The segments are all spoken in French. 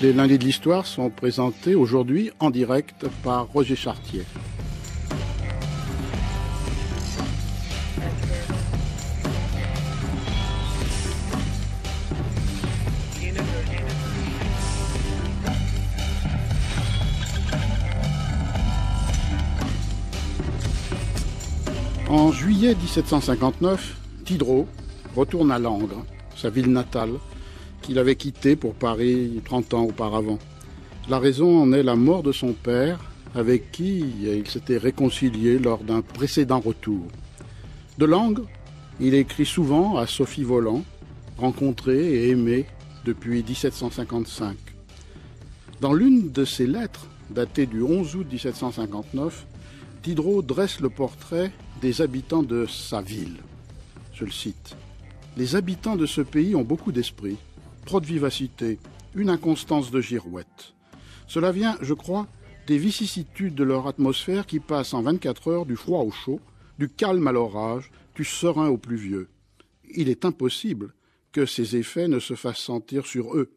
Les lundis de l'histoire sont présentés aujourd'hui en direct par Roger Chartier. En juillet 1759, Diderot retourne à Langres, sa ville natale, qu'il avait quittée pour Paris 30 ans auparavant. La raison en est la mort de son père, avec qui il s'était réconcilié lors d'un précédent retour. De Langres, il écrit souvent à Sophie Voland, rencontrée et aimée depuis 1755. Dans l'une de ses lettres, datée du 11 août 1759, Diderot dresse le portrait des habitants de sa ville. Je le cite. « Les habitants de ce pays ont beaucoup d'esprit, trop de vivacité, une inconstance de girouette. Cela vient, je crois, des vicissitudes de leur atmosphère qui passe en 24 heures du froid au chaud, du calme à l'orage, du serein au pluvieux. Il est impossible que ces effets ne se fassent sentir sur eux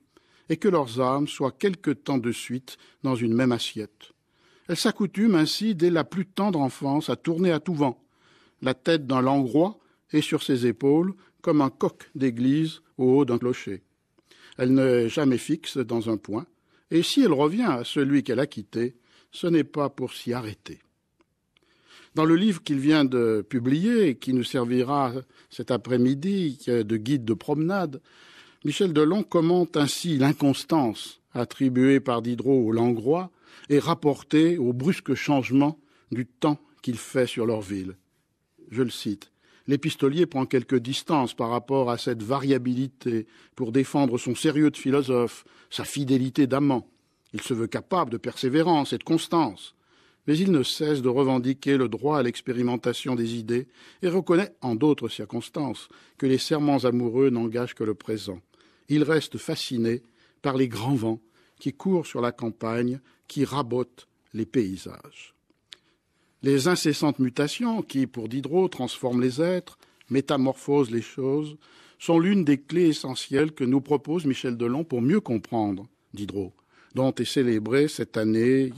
et que leurs âmes soient quelque temps de suite dans une même assiette. Elles s'accoutument ainsi dès la plus tendre enfance à tourner à tout vent. La tête d'un langrois est sur ses épaules comme un coq d'église au haut d'un clocher. Elle n'est jamais fixe dans un point, et si elle revient à celui qu'elle a quitté, ce n'est pas pour s'y arrêter. » Dans le livre qu'il vient de publier et qui nous servira cet après-midi de guide de promenade, Michel Delon commente ainsi l'inconstance attribuée par Diderot aux Langrois et rapportée aux brusques changements du temps qu'il fait sur leur ville. Je le cite. L'épistolier prend quelques distances par rapport à cette variabilité pour défendre son sérieux de philosophe, sa fidélité d'amant. Il se veut capable de persévérance et de constance. Mais il ne cesse de revendiquer le droit à l'expérimentation des idées et reconnaît, en d'autres circonstances, que les serments amoureux n'engagent que le présent. Il reste fasciné par les grands vents qui courent sur la campagne, qui rabotent les paysages. Les incessantes mutations qui, pour Diderot, transforment les êtres, métamorphosent les choses, sont l'une des clés essentielles que nous propose Michel Delon pour mieux comprendre Diderot, dont est célébré cette année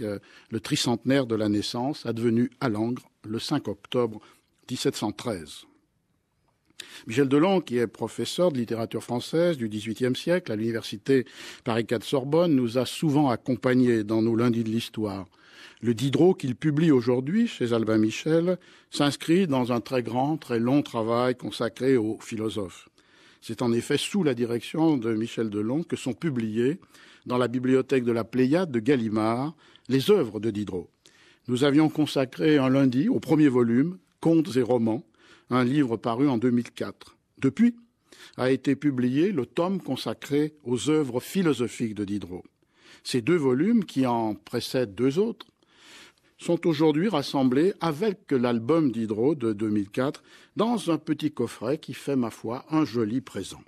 le tricentenaire de la naissance, advenu à Langres le 5 octobre 1713. Michel Delon, qui est professeur de littérature française du XVIIIe siècle à l'université Paris 4 Sorbonne, nous a souvent accompagnés dans nos lundis de l'histoire. Le Diderot qu'il publie aujourd'hui chez Albin Michel s'inscrit dans un très grand, très long travail consacré aux philosophes. C'est en effet sous la direction de Michel Delon que sont publiées, dans la bibliothèque de la Pléiade de Gallimard, les œuvres de Diderot. Nous avions consacré un lundi au premier volume, Contes et romans, un livre paru en 2004. Depuis, a été publié le tome consacré aux œuvres philosophiques de Diderot. Ces deux volumes, qui en précèdent deux autres, sont aujourd'hui rassemblés avec l'album Diderot de 2004 dans un petit coffret qui fait, ma foi, un joli présent.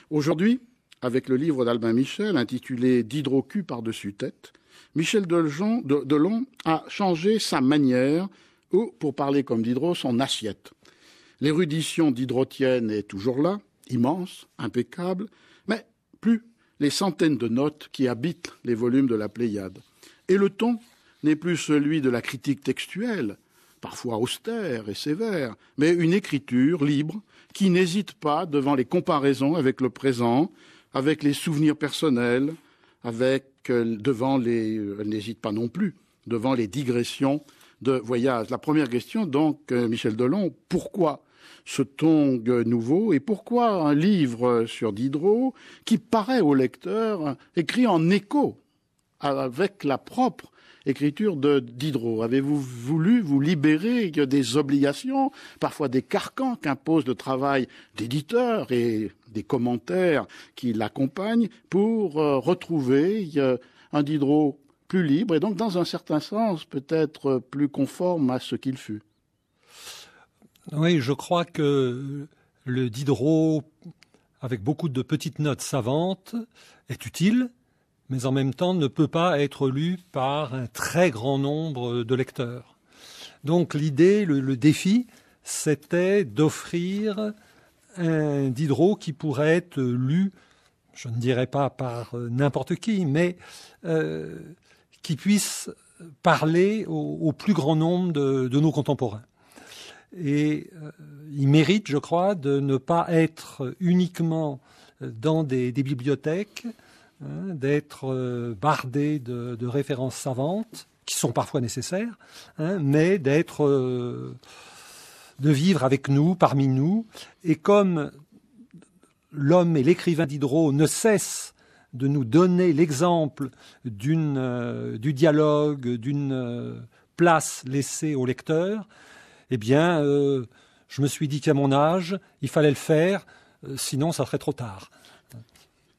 Aujourd'hui, avec le livre d'Albin Michel intitulé « Diderot cul par-dessus tête », Michel Delon a changé sa manière ou, pour parler comme Diderot, son assiette. L'érudition diderotienne est toujours là, immense, impeccable, mais plus les centaines de notes qui habitent les volumes de la Pléiade. Et le ton n'est plus celui de la critique textuelle, parfois austère et sévère, mais une écriture libre qui n'hésite pas devant les comparaisons avec le présent, avec les souvenirs personnels, elle n'hésite pas non plus devant les digressions de voyage. La première question, donc, Michel Delon, pourquoi ce ton nouveau et pourquoi un livre sur Diderot qui paraît au lecteur écrit en écho avec la propre écriture de Diderot? Avez-vous voulu vous libérer des obligations, parfois des carcans qu'impose le travail d'éditeur et des commentaires qui l'accompagnent pour retrouver un Diderot plus libre et donc dans un certain sens peut-être plus conforme à ce qu'il fut? Oui, je crois que le Diderot, avec beaucoup de petites notes savantes, est utile, mais en même temps ne peut pas être lu par un très grand nombre de lecteurs. Donc l'idée, le défi, c'était d'offrir un Diderot qui pourrait être lu je ne dirais pas par n'importe qui, mais qui puisse parler au plus grand nombre de nos contemporains. Et il mérite, je crois, de ne pas être uniquement dans des bibliothèques, d'être bardé de références savantes, qui sont parfois nécessaires, mais de vivre avec nous, parmi nous. Et comme l'homme et l'écrivain Diderot ne cessent de nous donner l'exemple du dialogue, d'une place laissée au lecteur, eh bien, je me suis dit qu'à mon âge, il fallait le faire, sinon ça serait trop tard.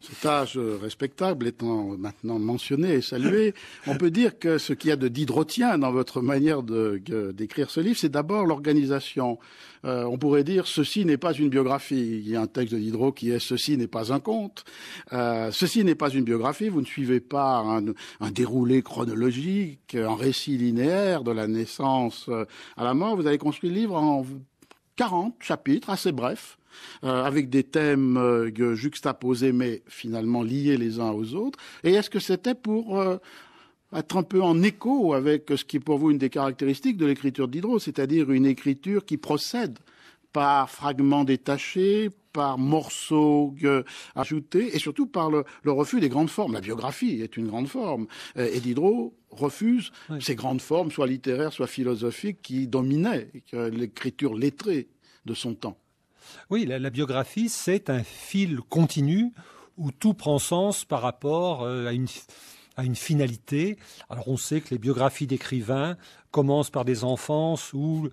Cet âge respectable étant maintenant mentionné et salué, on peut dire que ce qu'il y a de diderotien dans votre manière d'écrire ce livre, c'est d'abord l'organisation. On pourrait dire « ceci n'est pas une biographie ». Il y a un texte de Diderot qui est « ceci n'est pas un conte ». Ceci n'est pas une biographie, vous ne suivez pas un déroulé chronologique, un récit linéaire de la naissance à la mort. Vous avez construit le livre en 40 chapitres, assez brefs, avec des thèmes juxtaposés mais finalement liés les uns aux autres. Et est-ce que c'était pour être un peu en écho avec ce qui est pour vous une des caractéristiques de l'écriture de Diderot, c'est-à-dire une écriture qui procède par fragments détachés, par morceaux ajoutés, et surtout par le refus des grandes formes. La biographie est une grande forme, et Diderot refuse ces grandes formes, soit littéraires, soit philosophiques, qui dominaient l'écriture lettrée de son temps. Oui, la biographie, c'est un fil continu où tout prend sens par rapport à une finalité. Alors on sait que les biographies d'écrivains commencent par des enfances où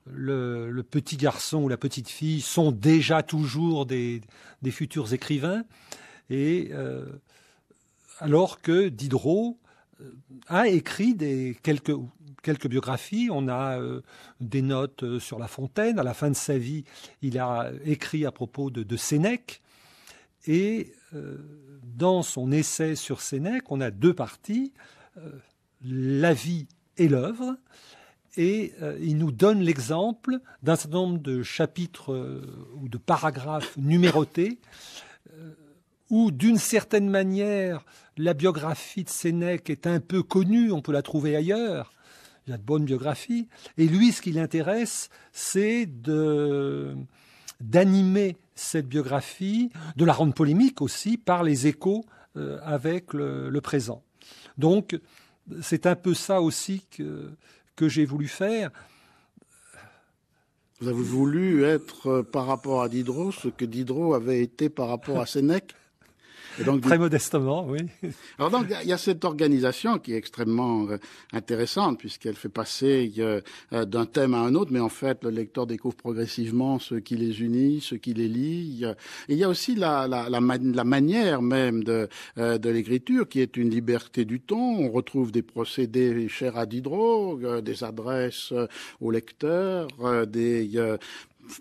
le petit garçon ou la petite fille sont déjà toujours des futurs écrivains. Et alors que Diderot a écrit quelques biographies. On a des notes sur La Fontaine. À la fin de sa vie, il a écrit à propos de Sénèque. Et dans son essai sur Sénèque, on a deux parties, la vie et l'œuvre. Et il nous donne l'exemple d'un certain nombre de chapitres ou de paragraphes numérotés où, d'une certaine manière, la biographie de Sénèque est un peu connue, on peut la trouver ailleurs. Il y a de bonnes biographies. Et lui, ce qui l'intéresse, c'est d'animer cette biographie, de la rendre polémique aussi par les échos avec le présent. Donc, c'est un peu ça aussi que j'ai voulu faire. Vous avez voulu être, par rapport à Diderot, ce que Diderot avait été par rapport à Sénèque? Et donc, très modestement, oui. Alors donc, il y a cette organisation qui est extrêmement intéressante puisqu'elle fait passer d'un thème à un autre, mais en fait, le lecteur découvre progressivement ce qui les unit, ce qui les lie. Et il y a aussi la manière même de l'écriture qui est une liberté du ton. On retrouve des procédés chers à Diderot, des adresses au lecteur, des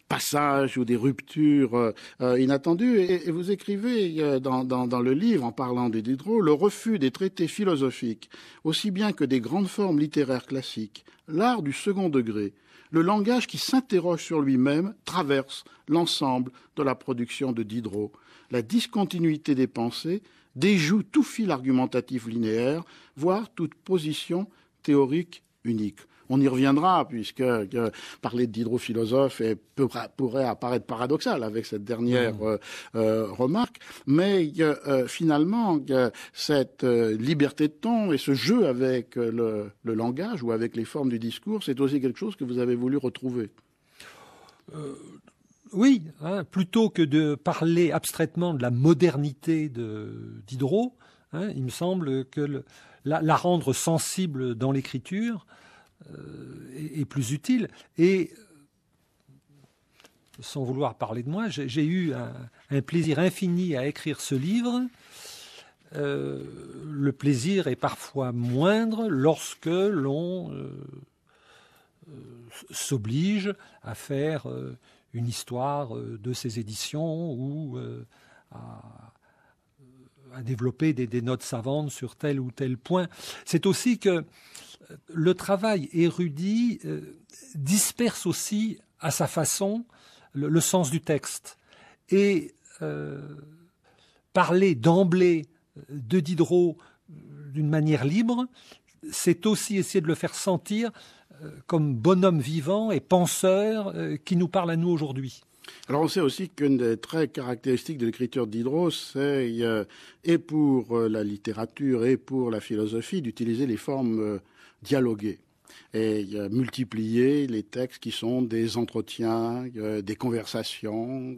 passages ou des ruptures inattendues. Et vous écrivez dans le livre, en parlant de Diderot, le refus des traités philosophiques, aussi bien que des grandes formes littéraires classiques, l'art du second degré, le langage qui s'interroge sur lui-même traverse l'ensemble de la production de Diderot. La discontinuité des pensées déjoue tout fil argumentatif linéaire, voire toute position théorique unique. On y reviendra, puisque parler de Diderot philosophe pourrait apparaître paradoxal avec cette dernière remarque. Mais finalement, cette liberté de ton et ce jeu avec le langage ou avec les formes du discours, c'est aussi quelque chose que vous avez voulu retrouver. Oui, plutôt que de parler abstraitement de la modernité de Diderot, il me semble que la rendre sensible dans l'écriture est plus utile. Et sans vouloir parler de moi, j'ai eu un plaisir infini à écrire ce livre. Le plaisir est parfois moindre lorsque l'on s'oblige à faire une histoire de ces éditions ou à développer des notes savantes sur tel ou tel point. C'est aussi que le travail érudit disperse aussi à sa façon le sens du texte. Et parler d'emblée de Diderot d'une manière libre, c'est aussi essayer de le faire sentir comme bonhomme vivant et penseur qui nous parle à nous aujourd'hui. Alors on sait aussi qu'une des traits caractéristiques de l'écriture de Diderot, c'est, et pour la littérature et pour la philosophie, d'utiliser les formes dialoguées et multiplier les textes qui sont des entretiens, des conversations.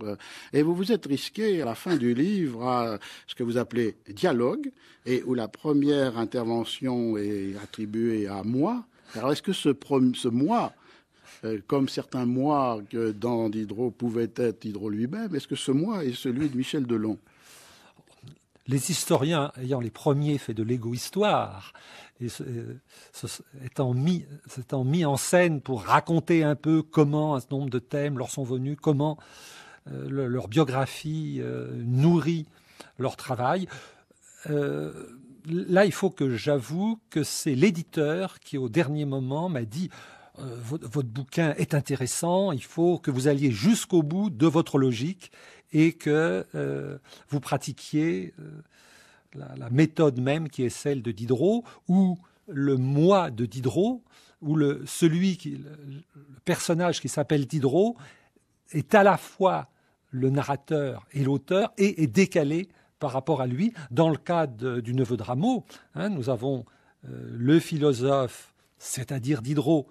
Et vous vous êtes risqué à la fin du livre à ce que vous appelez dialogue, et où la première intervention est attribuée à moi. Alors est-ce que ce moi, comme certains moi que dans Diderot pouvaient être Diderot lui-même, est-ce que ce moi est celui de Michel Delon? Les historiens ayant les premiers fait de l'égo-histoire, s'étant mis en scène pour raconter un peu comment un certain nombre de thèmes leur sont venus, comment leur biographie nourrit leur travail. Là, il faut que j'avoue que c'est l'éditeur qui, au dernier moment, m'a dit votre bouquin est intéressant, il faut que vous alliez jusqu'au bout de votre logique et que vous pratiquiez la méthode même qui est celle de Diderot, où le moi de Diderot, où le personnage qui s'appelle Diderot est à la fois le narrateur et l'auteur et est décalé par rapport à lui. Dans le cas du Neveu de Rameau, nous avons le philosophe, c'est-à-dire Diderot,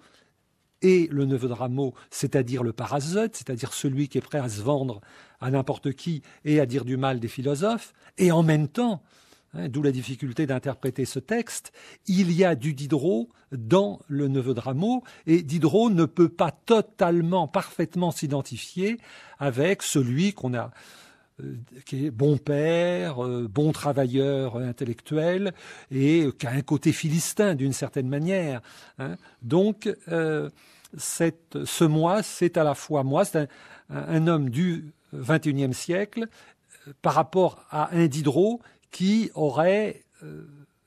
et le Neveu de Rameau, c'est-à-dire le parazote, c'est-à-dire celui qui est prêt à se vendre à n'importe qui et à dire du mal des philosophes. Et en même temps, d'où la difficulté d'interpréter ce texte, il y a du Diderot dans le Neveu de Rameau, et Diderot ne peut pas totalement, parfaitement s'identifier avec celui qu'on a qui est bon père, bon travailleur intellectuel, et qui a un côté philistin d'une certaine manière. Donc, ce moi, c'est à la fois moi, c'est un homme du XXIe siècle par rapport à un Diderot qui aurait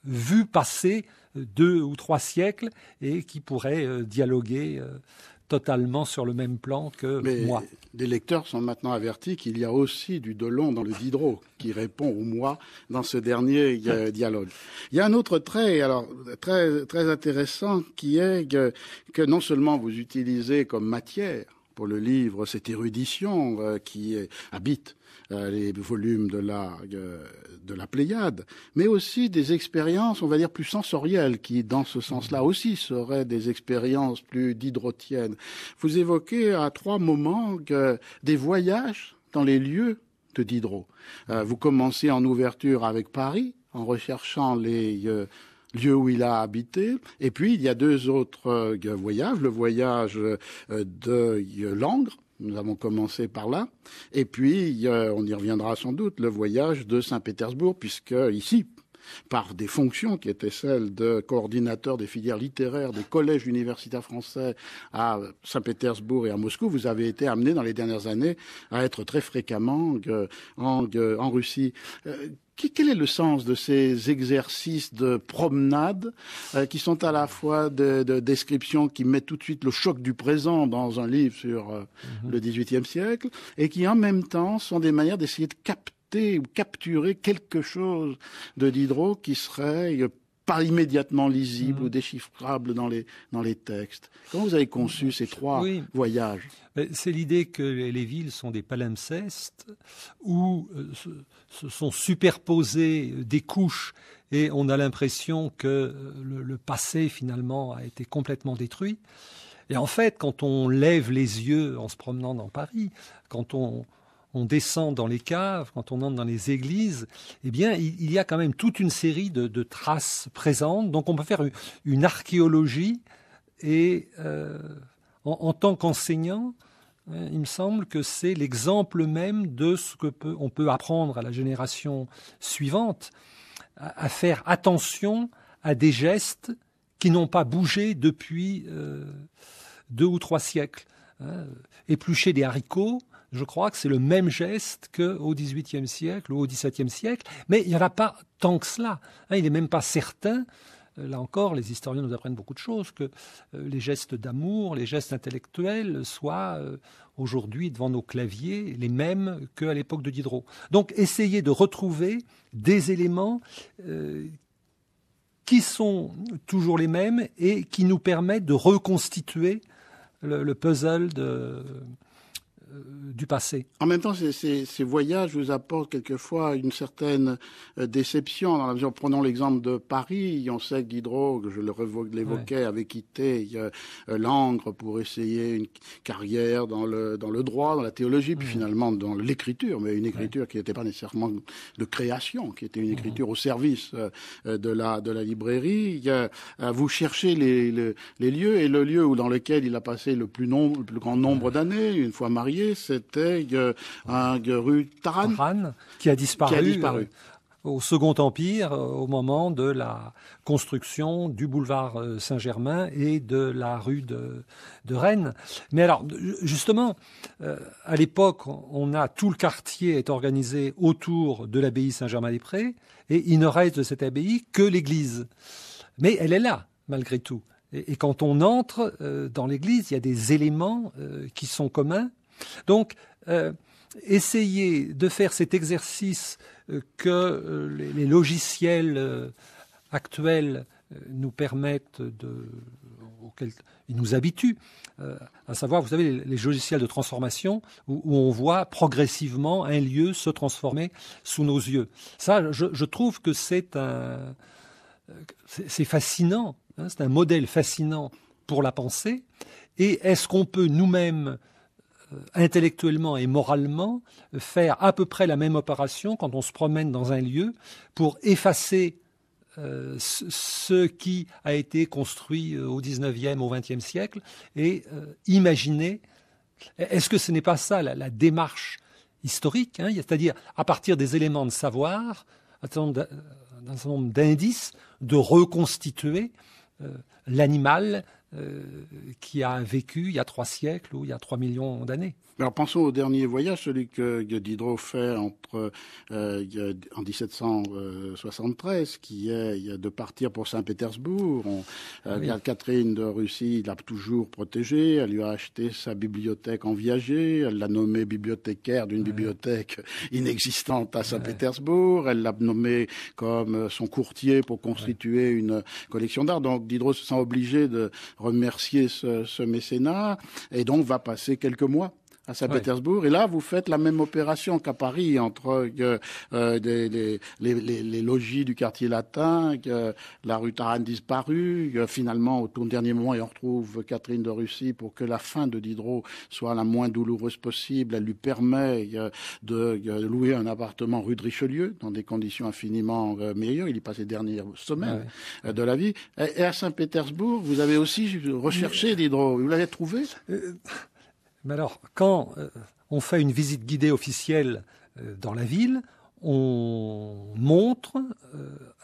vu passer 2 ou 3 siècles et qui pourrait dialoguer totalement sur le même plan que moi. Les lecteurs sont maintenant avertis qu'il y a aussi du Delon dans le Diderot qui répond au moi dans ce dernier dialogue. Il y a un autre trait, alors très très intéressant, qui est que non seulement vous utilisez comme matière pour le livre cette érudition qui habite les volumes de la Pléiade, mais aussi des expériences, on va dire, plus sensorielles, qui, dans ce sens-là aussi, seraient des expériences plus diderotiennes. Vous évoquez à 3 moments des voyages dans les lieux de Diderot. Vous commencez en ouverture avec Paris, en recherchant les lieux où il a habité. Et puis, il y a 2 autres voyages. Le voyage de Langres, nous avons commencé par là. Et puis, on y reviendra sans doute, le voyage de Saint-Pétersbourg, puisque ici, par des fonctions qui étaient celles de coordinateur des filières littéraires des collèges universitaires français à Saint-Pétersbourg et à Moscou, vous avez été amené dans les dernières années à être très fréquemment en Russie. Quel est le sens de ces exercices de promenade qui sont à la fois de descriptions qui mettent tout de suite le choc du présent dans un livre sur le XVIIIe siècle et qui en même temps sont des manières d'essayer de capter ou capturer quelque chose de Diderot qui serait pas immédiatement lisible ou déchiffrable dans les textes. Comment vous avez conçu ces 3 voyages? C'est l'idée que les villes sont des palimpsestes où se sont superposées des couches et on a l'impression que le passé finalement a été complètement détruit. Et en fait, quand on lève les yeux en se promenant dans Paris, quand on descend dans les caves, quand on entre dans les églises, eh bien, il y a quand même toute une série de traces présentes. Donc, on peut faire une archéologie. Et en tant qu'enseignant, il me semble que c'est l'exemple même de ce on peut apprendre à la génération suivante, à faire attention à des gestes qui n'ont pas bougé depuis 2 ou 3 siècles. Éplucher des haricots, je crois que c'est le même geste qu'au XVIIIe siècle ou au XVIIe siècle, mais il n'y en a pas tant que cela. Il n'est même pas certain là encore, les historiens nous apprennent beaucoup de choses, que les gestes d'amour, les gestes intellectuels soient aujourd'hui devant nos claviers les mêmes qu'à l'époque de Diderot. Donc essayer de retrouver des éléments qui sont toujours les mêmes et qui nous permettent de reconstituer le puzzle du passé. En même temps, ces voyages vous apportent quelquefois une certaine déception. Dans la mesure, prenons l'exemple de Paris. On sait que Diderot, que je l'évoquais, avait quitté Langres pour essayer une carrière dans le droit, dans la théologie, puis finalement dans l'écriture, mais une écriture qui n'était pas nécessairement de création, qui était une écriture au service de la librairie. Vous cherchez les lieux, et le lieu dans lequel il a passé le plus grand nombre d'années, une fois marié, c'était rue Taranne, qui a disparu. Au Second Empire, au moment de la construction du boulevard Saint-Germain et de la rue de Rennes. Mais alors, justement, à l'époque, tout le quartier est organisé autour de l'abbaye Saint-Germain-des-Prés, et il ne reste de cette abbaye que l'église. Mais elle est là, malgré tout. Et quand on entre dans l'église, il y a des éléments qui sont communs. Donc, essayer de faire cet exercice que les logiciels actuels nous permettent auxquels ils nous habituent, à savoir, vous savez, les logiciels de transformation où on voit progressivement un lieu se transformer sous nos yeux. Ça, je trouve que c'est fascinant, hein, c'est un modèle fascinant pour la pensée. Et est-ce qu'on peut nous-mêmes intellectuellement et moralement faire à peu près la même opération quand on se promène dans un lieu pour effacer ce qui a été construit au XIXe, au XXe siècle et imaginer, est-ce que ce n'est pas ça la démarche historique, hein, c'est-à-dire à partir des éléments de savoir, un certain nombre d'indices, de reconstituer l'animal qui a vécu il y a 3 siècles ou il y a 3 millions d'années. Alors pensons au dernier voyage, celui que Diderot fait en 1773, qui est de partir pour Saint-Pétersbourg. Catherine de Russie l'a toujours protégé, elle lui a acheté sa bibliothèque en viager, elle l'a nommé bibliothécaire d'une bibliothèque inexistante à Saint-Pétersbourg, elle l'a nommé comme son courtier pour constituer une collection d'art. Donc Diderot se sent obligé de remercier ce mécénat et donc va passer quelques mois à Saint-Pétersbourg. Ouais. Et là, vous faites la même opération qu'à Paris entre les logis du quartier latin, la rue Taranne disparue. Finalement, au tout dernier moment, et on retrouve Catherine de Russie pour que la fin de Diderot soit la moins douloureuse possible. Elle lui permet de louer un appartement rue de Richelieu dans des conditions infiniment meilleures. Il y passe les dernières semaines de la vie. Et à Saint-Pétersbourg, vous avez aussi recherché Diderot. Vous l'avez trouvé Mais alors, quand on fait une visite guidée officielle dans la ville, on montre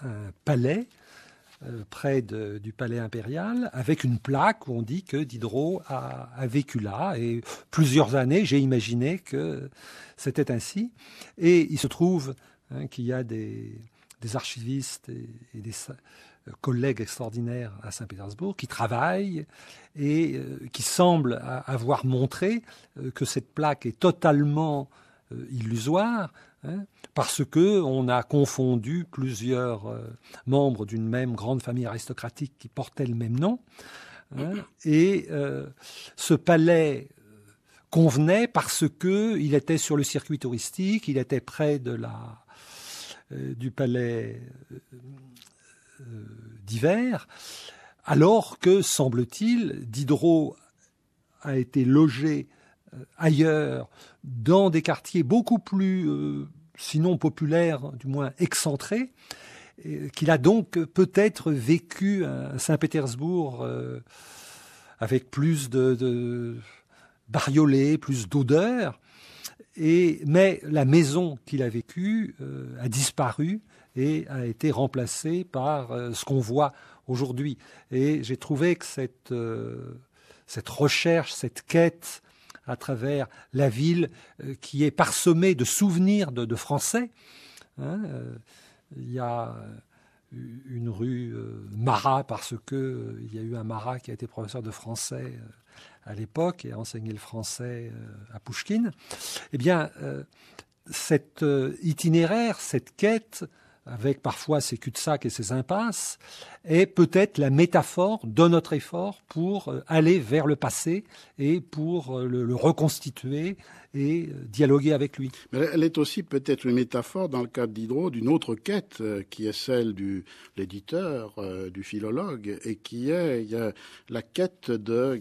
un palais près du palais impérial avec une plaque où on dit que Diderot a vécu là. Et plusieurs années, j'ai imaginé que c'était ainsi. Et il se trouve qu'il y a des archivistes et des collègues extraordinaires à Saint-Pétersbourg qui travaillent et qui semblent avoir montré que cette plaque est totalement illusoire, hein, parce que on a confondu plusieurs membres d'une même grande famille aristocratique qui portait le même nom, hein, et ce palais convenait parce que il était sur le circuit touristique, il était près du palais d'hiver, alors que, semble-t-il, Diderot a été logé ailleurs, dans des quartiers beaucoup plus, sinon populaires, du moins excentrés, qu'il a donc peut-être vécu à Saint-Pétersbourg avec plus de bariolés, plus d'odeurs, mais la maison qu'il a vécue a disparu et a été remplacé par ce qu'on voit aujourd'hui. Et j'ai trouvé que cette recherche, cette quête à travers la ville qui est parsemée de souvenirs de Français, hein, il y a une rue Marat parce que il y a eu un Marat qui a été professeur de français à l'époque et a enseigné le français à Pouchkine. Eh bien, cet itinéraire, cette quête, avec parfois ses cul-de-sac et ses impasses, est peut-être la métaphore de notre effort pour aller vers le passé et pour le reconstituer et dialoguer avec lui. Mais elle est aussi peut-être une métaphore, dans le cas de Diderot, d'une autre quête qui est celle de l'éditeur, du philologue, et qui est la quête de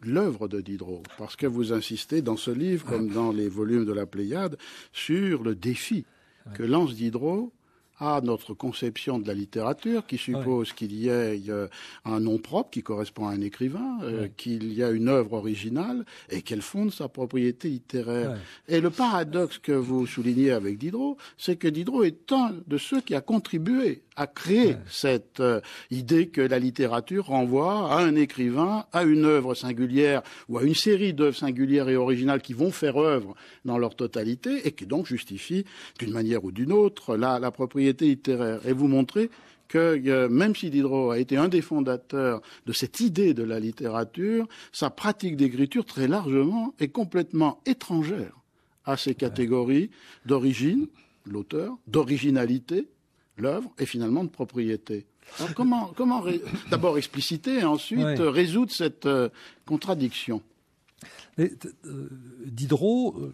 l'œuvre de Diderot, parce que vous insistez dans ce livre, comme dans les volumes de la Pléiade, sur le défi que lance Diderot à notre conception de la littérature, qui suppose qu'il y ait un nom propre qui correspond à un écrivain, qu'il y a une œuvre originale et qu'elle fonde sa propriété littéraire. Et le paradoxe que vous soulignez avec Diderot, c'est que Diderot est un de ceux qui a contribué à créer cette idée que la littérature renvoie à un écrivain, à une œuvre singulière ou à une série d'œuvres singulières et originales qui vont faire œuvre dans leur totalité et qui donc justifient d'une manière ou d'une autre la propriété littéraire. Et vous montrez que même si Diderot a été un des fondateurs de cette idée de la littérature, sa pratique d'écriture très largement est complètement étrangère à ces catégories d'origine, l'auteur, d'originalité, l'œuvre, et finalement de propriété. Alors comment d'abord expliciter et ensuite résoudre cette contradiction? Mais, Diderot,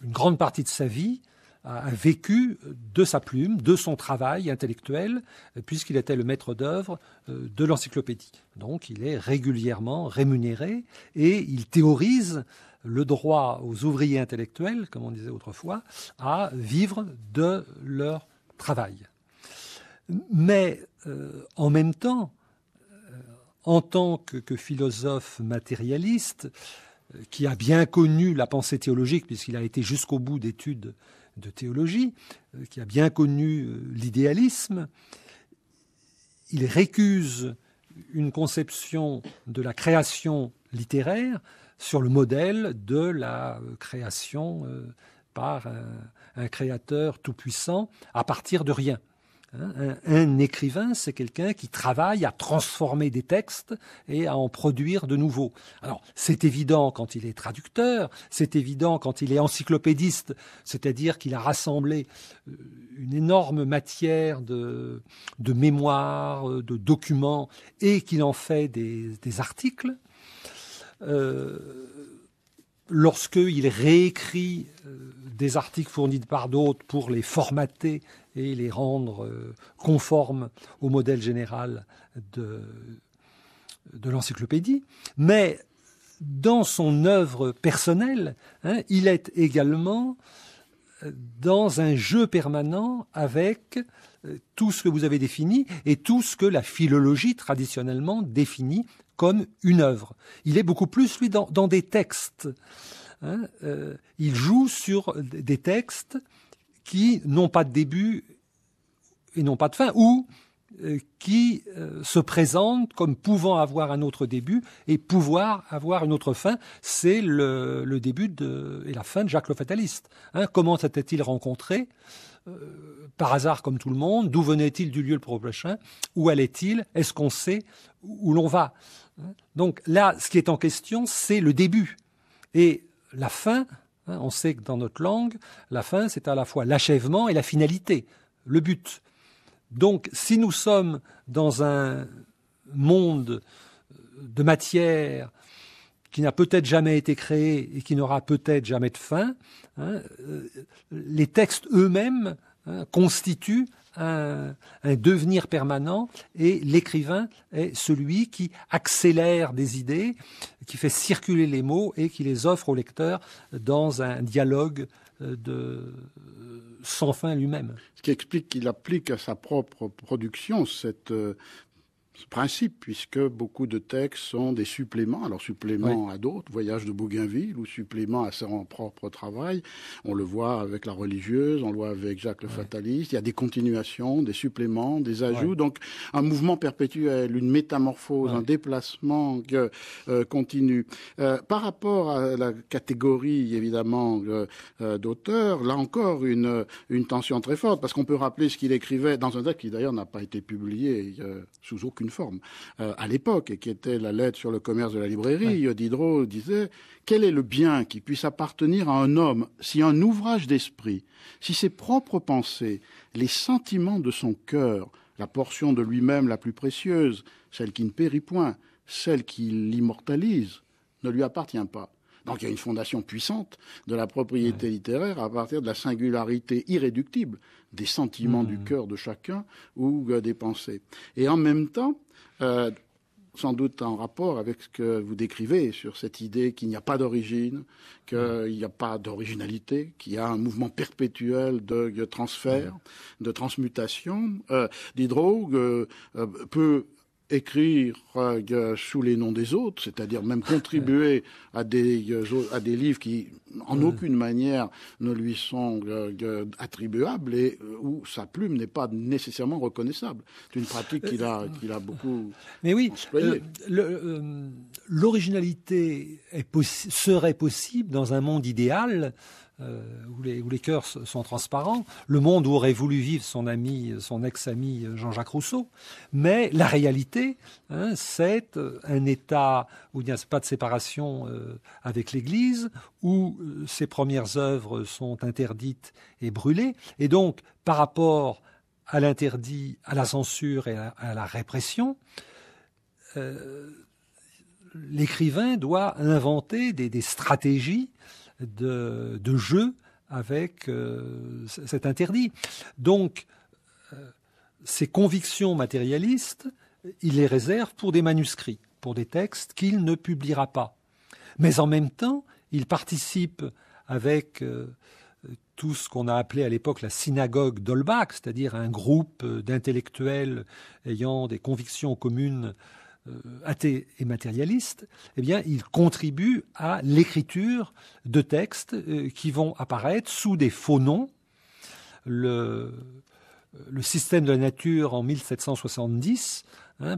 une grande partie de sa vie, a vécu de sa plume, de son travail intellectuel, puisqu'il était le maître d'œuvre de l'encyclopédie. Donc il est régulièrement rémunéré et il théorise le droit aux ouvriers intellectuels, comme on disait autrefois, à vivre de leur travail. Mais en même temps, en tant que philosophe matérialiste, qui a bien connu la pensée théologique, puisqu'il a été jusqu'au bout d'études de théologie, qui a bien connu l'idéalisme, il récuse une conception de la création littéraire sur le modèle de la création par un créateur tout-puissant à partir de rien. Un écrivain, c'est quelqu'un qui travaille à transformer des textes et à en produire de nouveaux. Alors, c'est évident quand il est traducteur, c'est évident quand il est encyclopédiste, c'est-à-dire qu'il a rassemblé une énorme matière de mémoires, de documents, et qu'il en fait des articles. Lorsqu'il réécrit des articles fournis par d'autres pour les formater et les rendre conformes au modèle général de l'encyclopédie. Mais dans son œuvre personnelle, il est également dans un jeu permanent avec tout ce que vous avez défini et tout ce que la philologie traditionnellement définit comme une œuvre. Il est beaucoup plus, lui, dans des textes. Il joue sur des textes qui n'ont pas de début et n'ont pas de fin, ou qui se présentent comme pouvant avoir un autre début et pouvoir avoir une autre fin. C'est le début et la fin de Jacques le Fataliste. Comment s'était-il rencontré par hasard comme tout le monde? D'où venait-il du lieu le prochain? Où allait-il? Est-ce qu'on sait où l'on va? Donc là, ce qui est en question, c'est le début. Et la fin, on sait que dans notre langue, la fin, c'est à la fois l'achèvement et la finalité, le but. Donc, si nous sommes dans un monde de matière qui n'a peut-être jamais été créé et qui n'aura peut-être jamais de fin, les textes eux-mêmes constituent un devenir permanent, et l'écrivain est celui qui accélère des idées, qui fait circuler les mots et qui les offre au lecteur dans un dialogue sans fin lui-même. Ce qui explique qu'il applique à sa propre production cette principe, puisque beaucoup de textes sont des suppléments, alors suppléments à d'autres, Voyage de Bougainville, ou suppléments à son propre travail. On le voit avec La Religieuse, on le voit avec Jacques le Fataliste. Il y a des continuations, des suppléments, des ajouts. Donc un mouvement perpétuel, une métamorphose, un déplacement continu. Par rapport à la catégorie, évidemment, d'auteurs, là encore, une tension très forte, parce qu'on peut rappeler ce qu'il écrivait dans un texte qui d'ailleurs n'a pas été publié sous aucune forme à l'époque, et qui était la lettre sur le commerce de la librairie. Diderot disait: quel est le bien qui puisse appartenir à un homme si un ouvrage d'esprit, si ses propres pensées, les sentiments de son cœur, la portion de lui-même la plus précieuse, celle qui ne périt point, celle qui l'immortalise, ne lui appartient pas. Donc il y a une fondation puissante de la propriété littéraire à partir de la singularité irréductible des sentiments du cœur de chacun ou des pensées. Et en même temps, sans doute en rapport avec ce que vous décrivez sur cette idée qu'il n'y a pas d'origine, qu'il n'y a pas d'originalité, qu'il y a un mouvement perpétuel de transfert, de transmutation, Diderot peut écrire sous les noms des autres, c'est-à-dire même contribuer à des livres qui, en aucune manière, ne lui sont attribuables et où sa plume n'est pas nécessairement reconnaissable. C'est une pratique qu'il a beaucoup. Mais oui, l'originalité serait possible dans un monde idéal. Où les cœurs sont transparents, le monde où aurait voulu vivre son ex-ami Jean-Jacques Rousseau. Mais la réalité, c'est un État où il n'y a pas de séparation avec l'Église, où ses premières œuvres sont interdites et brûlées. Et donc, par rapport à l'interdit, à la censure et à la répression, l'écrivain doit inventer des stratégies de jeu avec cet interdit. Donc, ces convictions matérialistes, il les réserve pour des manuscrits, pour des textes qu'il ne publiera pas. Mais en même temps, il participe avec tout ce qu'on a appelé à l'époque la synagogue d'Holbach, c'est-à-dire un groupe d'intellectuels ayant des convictions communes athée et matérialiste, eh bien, il contribue à l'écriture de textes qui vont apparaître sous des faux noms. Le système de la nature en 1770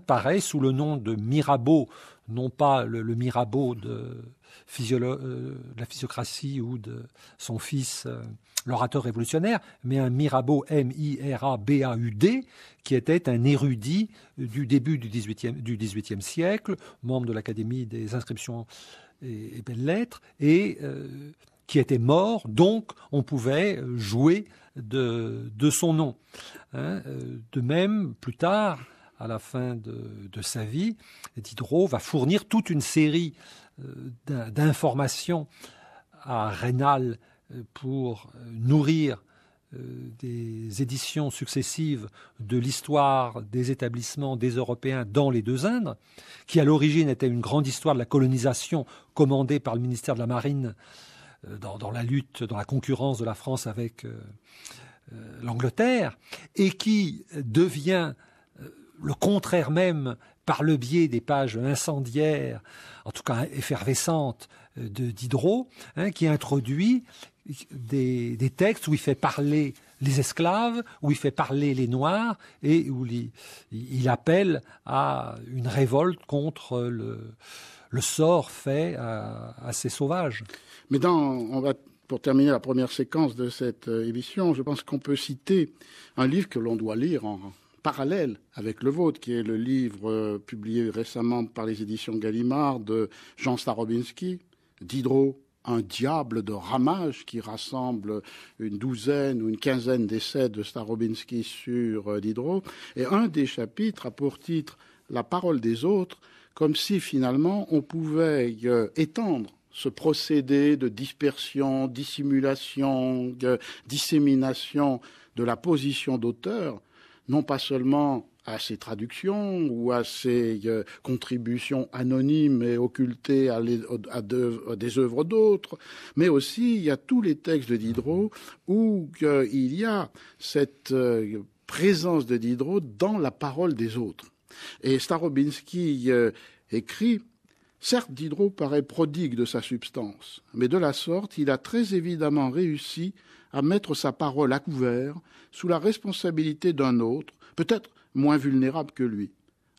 paraît sous le nom de Mirabeau, non pas le Mirabeau de la physiocratie ou de son fils, l'orateur révolutionnaire, mais un Mirabeau, M-I-R-A-B-A-U-D, qui était un érudit du début du XVIIIe siècle, membre de l'Académie des inscriptions et belles-lettres, et qui était mort, donc on pouvait jouer de son nom. De même, plus tard, à la fin de sa vie, Diderot va fournir toute une série d'informations à Raynal pour nourrir des éditions successives de l'histoire des établissements des Européens dans les deux Indes, qui à l'origine était une grande histoire de la colonisation commandée par le ministère de la Marine dans la lutte, dans la concurrence de la France avec l'Angleterre, et qui devient le contraire même par le biais des pages incendiaires, en tout cas effervescentes, de Diderot, qui introduit des textes où il fait parler les esclaves, où il fait parler les Noirs, et où il appelle à une révolte contre le sort fait à ces sauvages. Mais pour terminer la première séquence de cette émission, je pense qu'on peut citer un livre que l'on doit lire en parallèle avec le vôtre, qui est le livre publié récemment par les éditions Gallimard de Jean Starobinski, Diderot, un diable de ramage, qui rassemble une douzaine ou une quinzaine d'essais de Starobinski sur Diderot. Et un des chapitres a pour titre « La parole des autres », comme si finalement on pouvait étendre ce procédé de dispersion, dissimulation, de dissémination de la position d'auteur, non pas seulement à ses traductions ou à ses contributions anonymes et occultées à des œuvres d'autres, mais aussi il y a tous les textes de Diderot où il y a cette présence de Diderot dans la parole des autres. Et Starobinski écrit « Certes, Diderot paraît prodigue de sa substance, mais de la sorte, il a très évidemment réussi à mettre sa parole à couvert sous la responsabilité d'un autre, peut-être moins vulnérable que lui.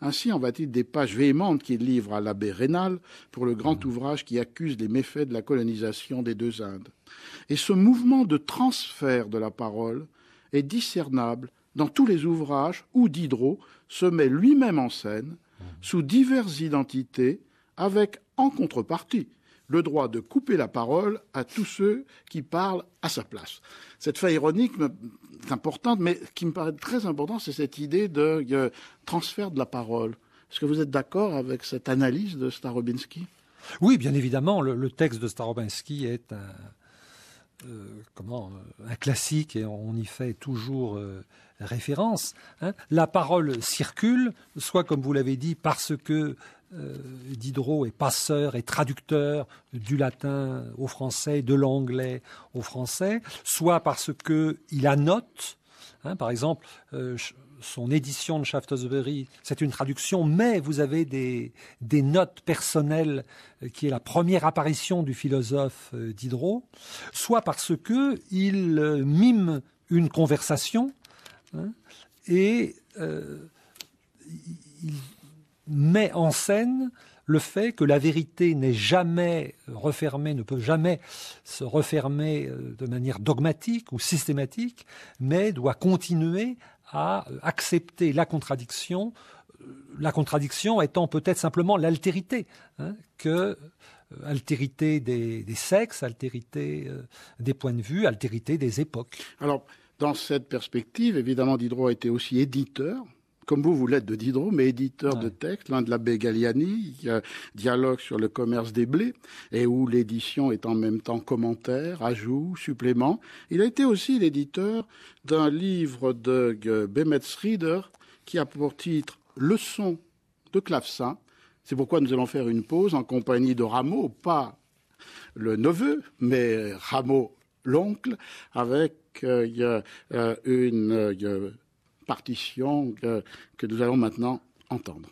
Ainsi en va-t-il des pages véhémentes qu'il livre à l'abbé Raynal pour le grand ouvrage qui accuse les méfaits de la colonisation des deux Indes. Et ce mouvement de transfert de la parole est discernable dans tous les ouvrages où Diderot se met lui-même en scène sous diverses identités avec, en contrepartie, le droit de couper la parole à tous ceux qui parlent à sa place. » Cette fin ironique est importante, mais qui me paraît très importante, c'est cette idée de transfert de la parole. Est-ce que vous êtes d'accord avec cette analyse de Starobinski ? Oui, bien évidemment, le texte de Starobinski est un classique et on y fait toujours référence. La parole circule, soit comme vous l'avez dit, parce que Diderot est passeur et traducteur du latin au français, de l'anglais au français, soit parce qu'il annote. Par exemple, son édition de Shaftesbury, c'est une traduction, mais vous avez des notes personnelles qui est la première apparition du philosophe Diderot, soit parce qu'il mime une conversation et il met en scène le fait que la vérité n'est jamais refermée, ne peut jamais se refermer de manière dogmatique ou systématique, mais doit continuer à accepter la contradiction étant peut-être simplement l'altérité, altérité des sexes, altérité des points de vue, altérité des époques. Alors, dans cette perspective, évidemment, Diderot a été aussi éditeur, comme vous l'êtes de Diderot, mais éditeur de textes, l'un de l'abbé Galliani, dialogue sur le commerce des blés, et où l'édition est en même temps commentaire, ajout, supplément. Il a été aussi l'éditeur d'un livre de Bemets-Rieder qui a pour titre « Leçons de clavecin ». C'est pourquoi nous allons faire une pause en compagnie de Rameau, pas le neveu, mais Rameau, l'oncle, avec une partition que nous allons maintenant entendre.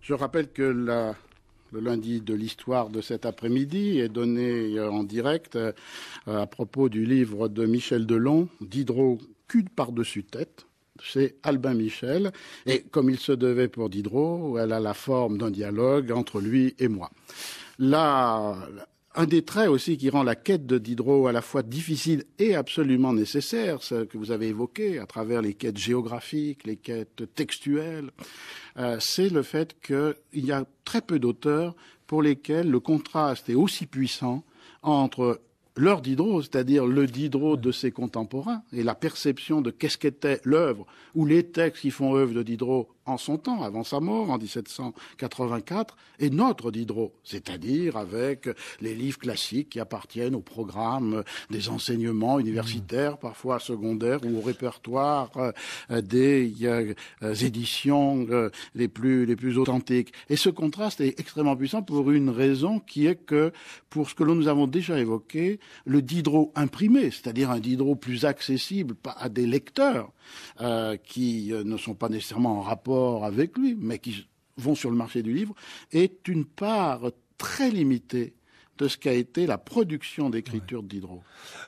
Je rappelle que le lundi de l'histoire de cet après-midi est donné en direct à propos du livre de Michel Delon, Diderot, cul par-dessus tête. C'est Albin Michel, et comme il se devait pour Diderot, elle a la forme d'un dialogue entre lui et moi. Là, un des traits aussi qui rend la quête de Diderot à la fois difficile et absolument nécessaire, ce que vous avez évoqué à travers les quêtes géographiques, les quêtes textuelles, c'est le fait qu'il y a très peu d'auteurs pour lesquels le contraste est aussi puissant entre leur Diderot, c'est-à-dire le Diderot de ses contemporains, et la perception de qu'est-ce qu'était l'œuvre, ou les textes qui font œuvre de Diderot en son temps, avant sa mort, en 1784, est notre Diderot, c'est-à-dire avec les livres classiques qui appartiennent au programme des enseignements universitaires, parfois secondaires, ou au répertoire des éditions les plus authentiques. Et ce contraste est extrêmement puissant pour une raison qui est que, pour ce que nous avons déjà évoqué, le Diderot imprimé, c'est-à-dire un Diderot plus accessible à des lecteurs qui ne sont pas nécessairement en rapport avec lui, mais qui vont sur le marché du livre, est une part très limitée de ce qu'a été la production d'écriture de Diderot.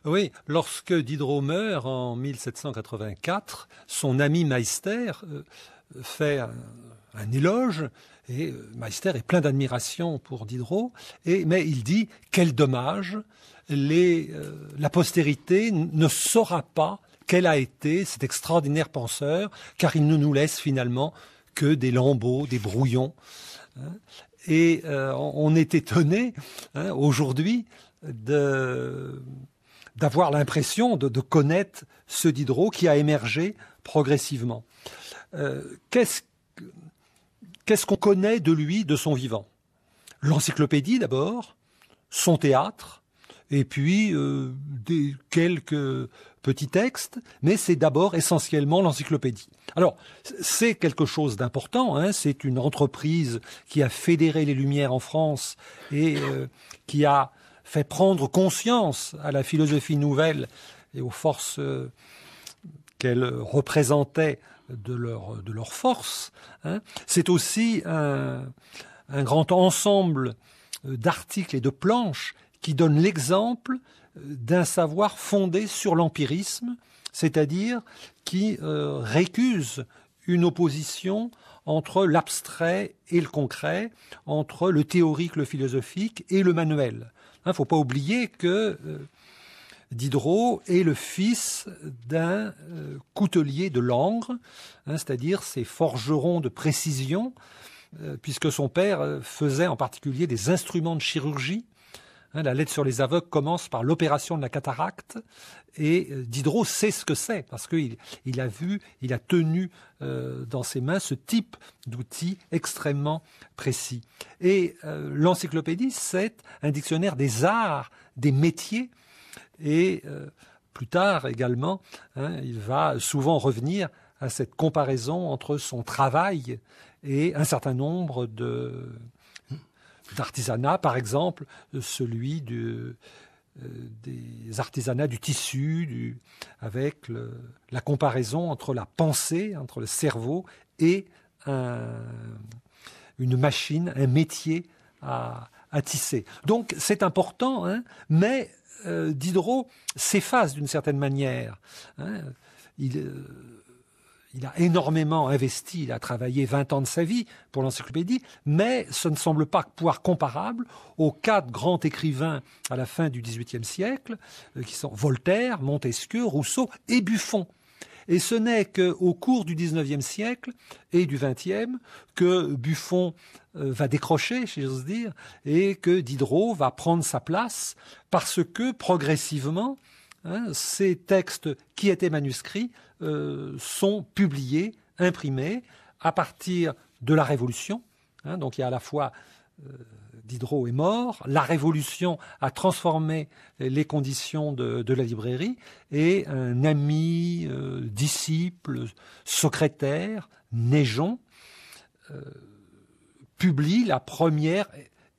Oui, lorsque Diderot meurt en 1784, son ami Meister fait un éloge, et Meister est plein d'admiration pour Diderot, mais il dit « Quel dommage, la postérité ne saura pas quel a été cet extraordinaire penseur, car il ne nous laisse finalement que des lambeaux, des brouillons. » Et on est étonné aujourd'hui d'avoir l'impression de connaître ce Diderot qui a émergé progressivement. Qu'est-ce qu'on connaît de lui, de son vivant? L'encyclopédie d'abord, son théâtre, et puis quelques petits textes, mais c'est d'abord essentiellement l'encyclopédie. Alors, c'est quelque chose d'important, c'est une entreprise qui a fédéré les Lumières en France et qui a fait prendre conscience à la philosophie nouvelle et aux forces qu'elle représentait de leur force. C'est aussi un grand ensemble d'articles et de planches qui donne l'exemple d'un savoir fondé sur l'empirisme, c'est-à-dire qui récuse une opposition entre l'abstrait et le concret, entre le théorique, le philosophique et le manuel. Il ne faut pas oublier que Diderot est le fils d'un coutelier de Langres, c'est-à-dire ces forgerons de précision, puisque son père faisait en particulier des instruments de chirurgie. La lettre sur les aveugles commence par l'opération de la cataracte, et Diderot sait ce que c'est, parce qu'il a tenu dans ses mains ce type d'outil extrêmement précis. Et l'encyclopédie, c'est un dictionnaire des arts, des métiers, et plus tard également, il va souvent revenir à cette comparaison entre son travail et un certain nombre d'artisanats, par exemple celui des artisanats du tissu, avec la comparaison entre la pensée, entre le cerveau et une machine, un métier à tisser. Donc c'est important, mais Diderot s'efface d'une certaine manière. Il a énormément investi, il a travaillé 20 ans de sa vie pour l'encyclopédie, mais ce ne semble pas pouvoir comparable aux 4 grands écrivains à la fin du XVIIIe siècle, qui sont Voltaire, Montesquieu, Rousseau et Buffon. Et ce n'est qu'au cours du XIXe siècle et du XXe que Buffon va décrocher, si j'ose dire, et que Diderot va prendre sa place, parce que progressivement, ces textes qui étaient manuscrits sont publiés, imprimés, à partir de la Révolution. Donc il y a à la fois Diderot est mort, la Révolution a transformé les conditions de la librairie, et un ami, disciple, secrétaire, Naigeon, publie la première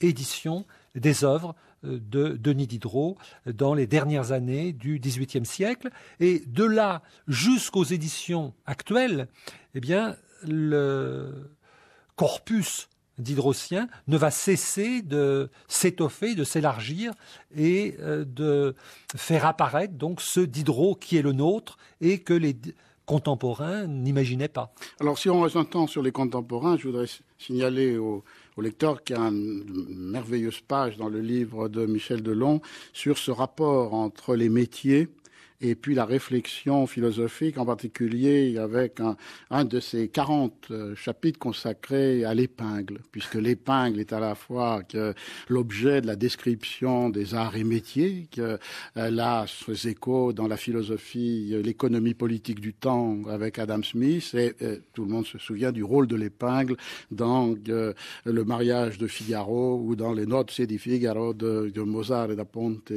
édition des œuvres de Denis Diderot dans les dernières années du XVIIIe siècle. Et de là jusqu'aux éditions actuelles, eh bien, le corpus diderotien ne va cesser de s'étoffer, de s'élargir et de faire apparaître donc ce Diderot qui est le nôtre et que les contemporains n'imaginaient pas. Alors si on reste un temps sur les contemporains, je voudrais signaler au lecteur qu'il y a une merveilleuse page dans le livre de Michel Delon sur ce rapport entre les métiers et puis la réflexion philosophique, en particulier avec un de ces 40 chapitres consacrés à l'épingle, puisque l'épingle est à la fois que l'objet de la description des arts et métiers, qu'elle a ses échos dans la philosophie, l'économie politique du temps avec Adam Smith, et tout le monde se souvient du rôle de l'épingle dans le mariage de Figaro ou dans les Nozze di Figaro de Mozart et da Ponte.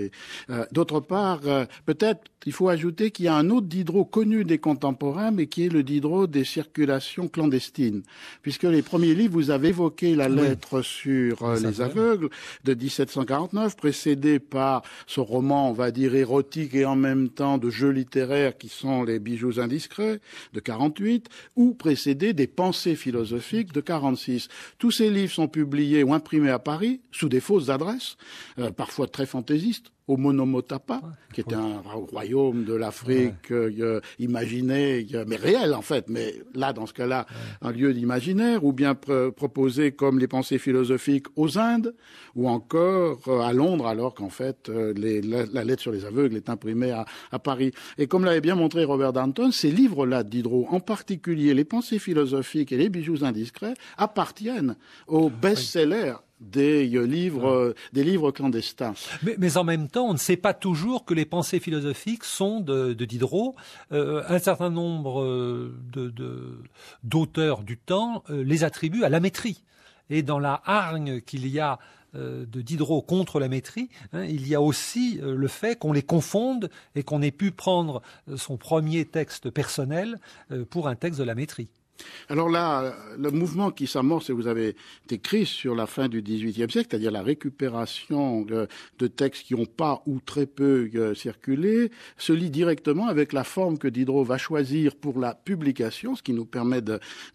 D'autre part, peut-être il faut ajouter qu'il y a un autre Diderot connu des contemporains, mais qui est le Diderot des circulations clandestines. Puisque les premiers livres, vous avez évoqué la lettre sur les aveugles de 1749, précédée par ce roman, on va dire, érotique et en même temps de jeux littéraires qui sont les Bijoux indiscrets de 48, ou précédée des Pensées philosophiques de 46. Tous ces livres sont publiés ou imprimés à Paris sous des fausses adresses, parfois très fantaisistes, au Monomotapa, qui est un royaume de l'Afrique imaginé, mais réel en fait, mais là, dans ce cas-là, un lieu d'imaginaire, ou bien proposé comme les Pensées philosophiques aux Indes, ou encore à Londres, alors qu'en fait, la lettre sur les aveugles est imprimée à Paris. Et comme l'avait bien montré Robert Danton, ces livres-là de Diderot, en particulier les Pensées philosophiques et les Bijoux indiscrets, appartiennent aux best-sellers des livres clandestins. Mais en même temps, on ne sait pas toujours que les pensées philosophiques sont de Diderot. Un certain nombre d'auteurs du temps les attribuent à la Métrie. Et dans la hargne qu'il y a de Diderot contre la Métrie, il y a aussi le fait qu'on les confonde et qu'on ait pu prendre son premier texte personnel pour un texte de la Métrie. Alors là, le mouvement qui s'amorce, et vous avez décrit sur la fin du XVIIIe siècle, c'est-à-dire la récupération de textes qui n'ont pas ou très peu circulé, se lie directement avec la forme que Diderot va choisir pour la publication, ce qui nous permet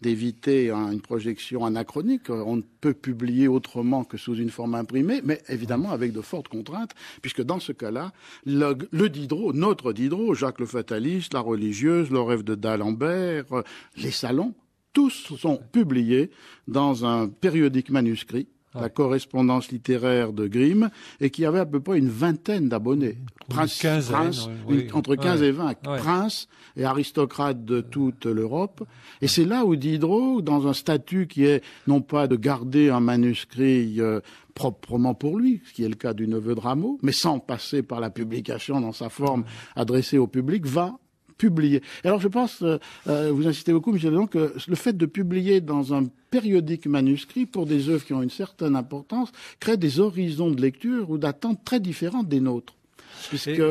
d'éviter une projection anachronique. On ne peut publier autrement que sous une forme imprimée, mais évidemment avec de fortes contraintes, puisque dans ce cas-là, le Diderot, notre Diderot, Jacques le Fataliste, la religieuse, le rêve de d'Alembert, les salons, tous sont publiés dans un périodique manuscrit, la correspondance littéraire de Grimm, et qui avait à peu près une vingtaine d'abonnés. Entre 15 et 20, princes et aristocrates de toute l'Europe. Et c'est là où Diderot, dans un statut qui est non pas de garder un manuscrit proprement pour lui, ce qui est le cas du neveu de Rameau, mais sans passer par la publication dans sa forme adressée au public, va publier. Alors je pense, vous insistez beaucoup, Michel Delon, que le fait de publier dans un périodique manuscrit pour des œuvres qui ont une certaine importance crée des horizons de lecture ou d'attente très différentes des nôtres. Puisque...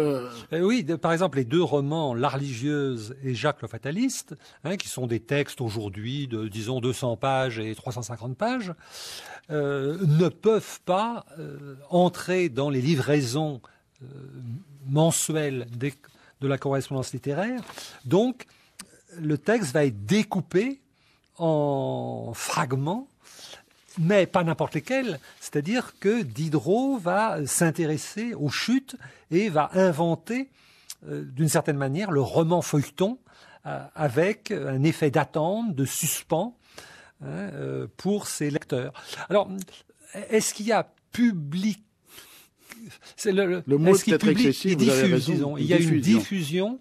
oui, par exemple, les deux romans, La religieuse et Jacques le Fataliste, qui sont des textes aujourd'hui de, disons, 200 pages et 350 pages, ne peuvent pas entrer dans les livraisons mensuelles de la correspondance littéraire. Donc, le texte va être découpé en fragments, mais pas n'importe lesquels. C'est-à-dire que Diderot va s'intéresser aux chutes et va inventer, d'une certaine manière, le roman feuilleton avec un effet d'attente, de suspens pour ses lecteurs. Alors, est-ce qu'il y a public... Le mot est peut-être excessif, vous avez raison. Disons. Il y a une diffusion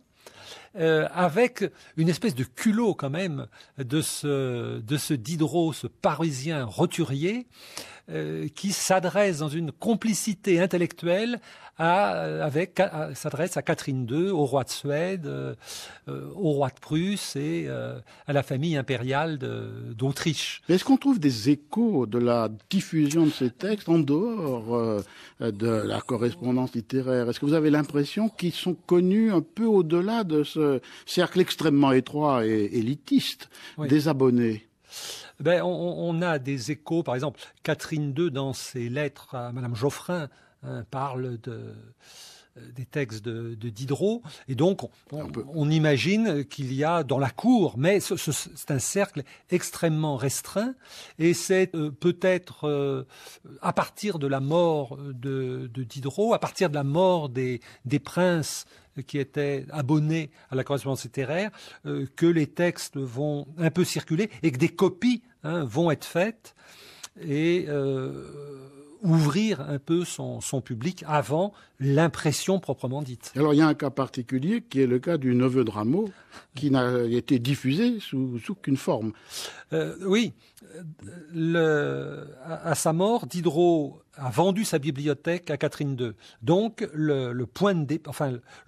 avec une espèce de culot quand même de ce Diderot, ce Parisien roturier, qui s'adresse dans une complicité intellectuelle s'adresse à Catherine II, au roi de Suède, au roi de Prusse et à la famille impériale d'Autriche. Est-ce qu'on trouve des échos de la diffusion de ces textes en dehors de la correspondance littéraire? Est-ce que vous avez l'impression qu'ils sont connus un peu au-delà de ce cercle extrêmement étroit et élitiste des abonnés? On a des échos, par exemple, Catherine II, dans ses lettres à Madame Geoffrin, parle des textes de Diderot, et donc on imagine qu'il y a dans la cour, mais c'est un cercle extrêmement restreint, et c'est peut-être à partir de la mort de Diderot, à partir de la mort des princes qui étaient abonnés à la correspondance littéraire, que les textes vont un peu circuler et que des copies vont être faites. Et ouvrir un peu son public avant l'impression proprement dite. Alors il y a un cas particulier qui est le cas du Neveu de Rameau, qui n'a été diffusé sous aucune forme. Oui, à sa mort, Diderot a vendu sa bibliothèque à Catherine II. Donc le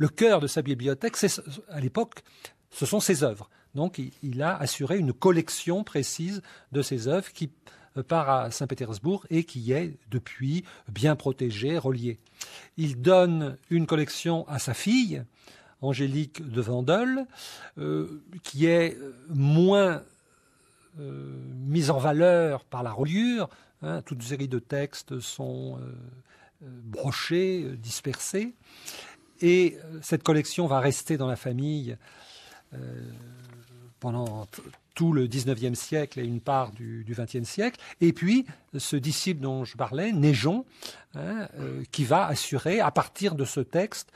cœur de sa bibliothèque, à l'époque, ce sont ses œuvres. Donc il a assuré une collection précise de ses œuvres qui part à Saint-Pétersbourg et qui est depuis bien protégée, reliée. Il donne une collection à sa fille, Angélique de Vandel, qui est moins mise en valeur par la reliure. Toute une série de textes sont brochés, dispersés. Et cette collection va rester dans la famille pendant tout le XIXe siècle et une part du XXe siècle. Et puis, ce disciple dont je parlais, Naigeon, qui va assurer, à partir de ce texte,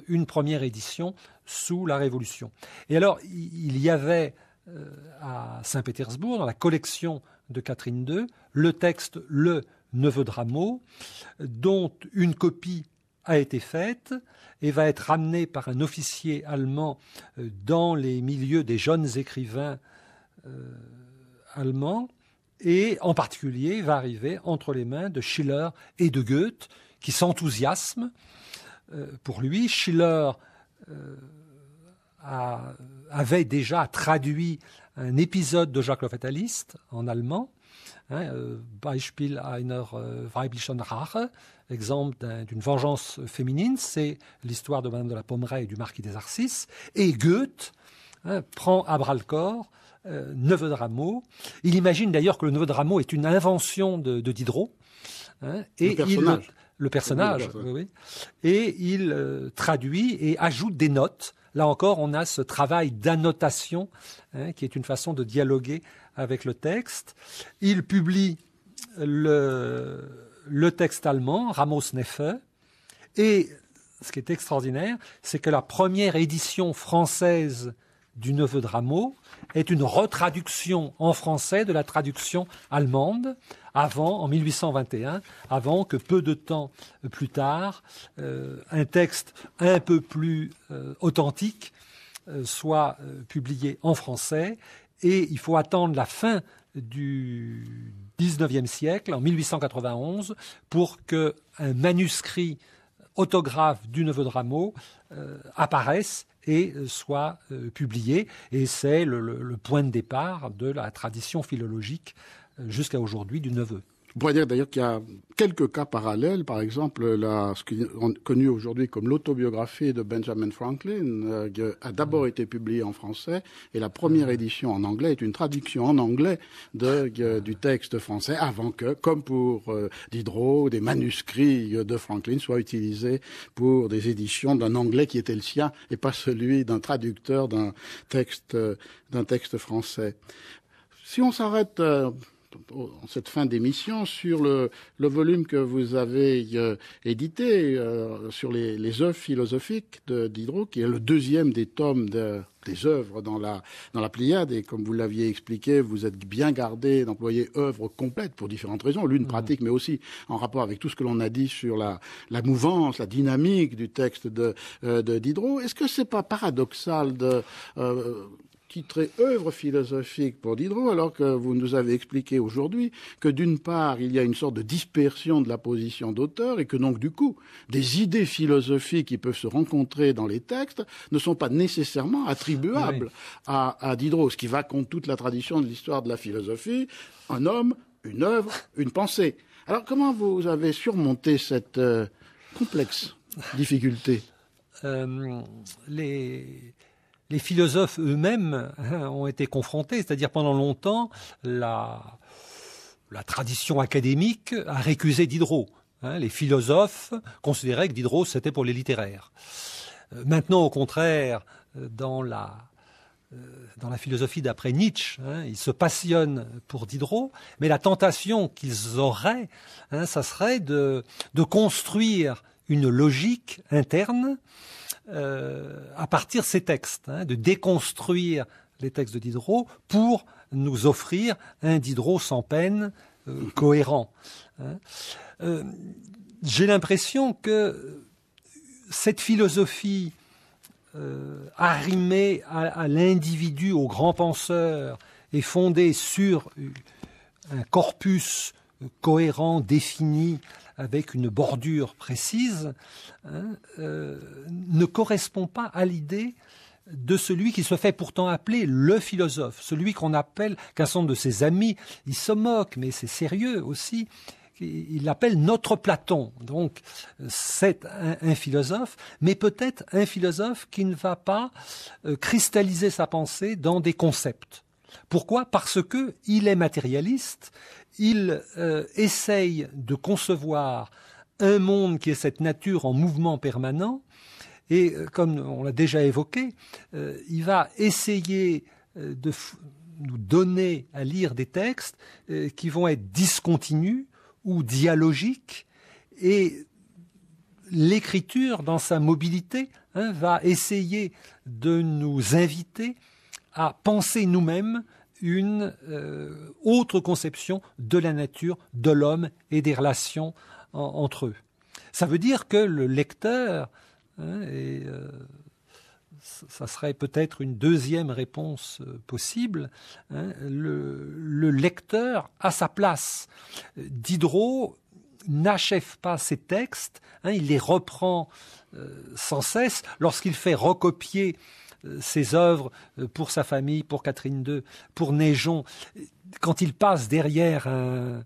une première édition sous la Révolution. Et alors, il y avait à Saint-Pétersbourg, dans la collection de Catherine II, le texte « Le Neveu de Rameau », dont une copie a été faite et va être ramenée par un officier allemand dans les milieux des jeunes écrivains allemands, et en particulier va arriver entre les mains de Schiller et de Goethe, qui s'enthousiasment pour lui. Schiller avait déjà traduit un épisode de Jacques le Fataliste en allemand, Beispiel einer weiblichen Rache, exemple d'une vengeance féminine, c'est l'histoire de Madame de la Pommeraye et du marquis des Arcis. Et Goethe prend à bras-le-corps Neveu de Rameau. Il imagine d'ailleurs que le Neveu de Rameau est une invention de Diderot. Et le personnage, oui. Et il traduit et ajoute des notes. Là encore, on a ce travail d'annotation qui est une façon de dialoguer avec le texte. Il publie le texte allemand, Ramos Neffe, et ce qui est extraordinaire, c'est que la première édition française du Neveu de Rameau est une retraduction en français de la traduction allemande, en 1821, avant que peu de temps plus tard, un texte un peu plus authentique soit publié en français. Et il faut attendre la fin du XIXe siècle, en 1891, pour qu'un manuscrit autographe du Neveu de Rameau apparaisse et soit publié. Et c'est le point de départ de la tradition philologique jusqu'à aujourd'hui du Neveu. On pourrait dire d'ailleurs qu'il y a quelques cas parallèles, par exemple ce qui est connu aujourd'hui comme l'autobiographie de Benjamin Franklin a d'abord été publiée en français et la première édition en anglais est une traduction en anglais du texte français avant que, comme pour Diderot, des manuscrits de Franklin soient utilisés pour des éditions d'un anglais qui était le sien et pas celui d'un traducteur d'un texte français. Si on s'arrête en cette fin d'émission sur le volume que vous avez édité sur les œuvres philosophiques de Diderot, qui est le deuxième des tomes des œuvres dans la Pléiade, et comme vous l'aviez expliqué, vous êtes bien gardé d'employer œuvres complètes pour différentes raisons, l'une pratique, mais aussi en rapport avec tout ce que l'on a dit sur la mouvance, la dynamique du texte de Diderot. Est-ce que c'est pas paradoxal de titrer œuvre philosophique pour Diderot, alors que vous nous avez expliqué aujourd'hui que d'une part, il y a une sorte de dispersion de la position d'auteur et que donc du coup, des idées philosophiques qui peuvent se rencontrer dans les textes ne sont pas nécessairement attribuables à Diderot, ce qui va contre toute la tradition de l'histoire de la philosophie, un homme, une œuvre, une pensée. Alors comment vous avez surmonté cette complexe difficulté ? Les philosophes eux-mêmes ont été confrontés, c'est-à-dire pendant longtemps, la tradition académique a récusé Diderot. Les philosophes considéraient que Diderot, c'était pour les littéraires. Maintenant, au contraire, dans la philosophie d'après Nietzsche, ils se passionnent pour Diderot, mais la tentation qu'ils auraient, ça serait de construire une logique interne à partir de ces textes, de déconstruire les textes de Diderot pour nous offrir un Diderot sans peine, cohérent. J'ai l'impression que cette philosophie arrimée à l'individu, au grand penseur, est fondée sur un corpus cohérent, défini, avec une bordure précise, ne correspond pas à l'idée de celui qui se fait pourtant appeler le philosophe, celui qu'on appelle, qu'un certain nombre de ses amis, ils se moquent, mais c'est sérieux aussi, il l'appelle notre Platon. Donc c'est un philosophe, mais peut-être un philosophe qui ne va pas cristalliser sa pensée dans des concepts. Pourquoi ? Parce que il est matérialiste, il essaye de concevoir un monde qui est cette nature en mouvement permanent, et comme on l'a déjà évoqué, il va essayer de nous donner à lire des textes qui vont être discontinus ou dialogiques, et l'écriture, dans sa mobilité, va essayer de nous inviter à penser nous-mêmes une autre conception de la nature, de l'homme et des relations entre eux. Ça veut dire que le lecteur, ça serait peut-être une deuxième réponse possible, le lecteur a sa place. Diderot n'achève pas ses textes, il les reprend sans cesse lorsqu'il fait recopier ses œuvres pour sa famille, pour Catherine II, pour Naigeon. Quand il passe derrière un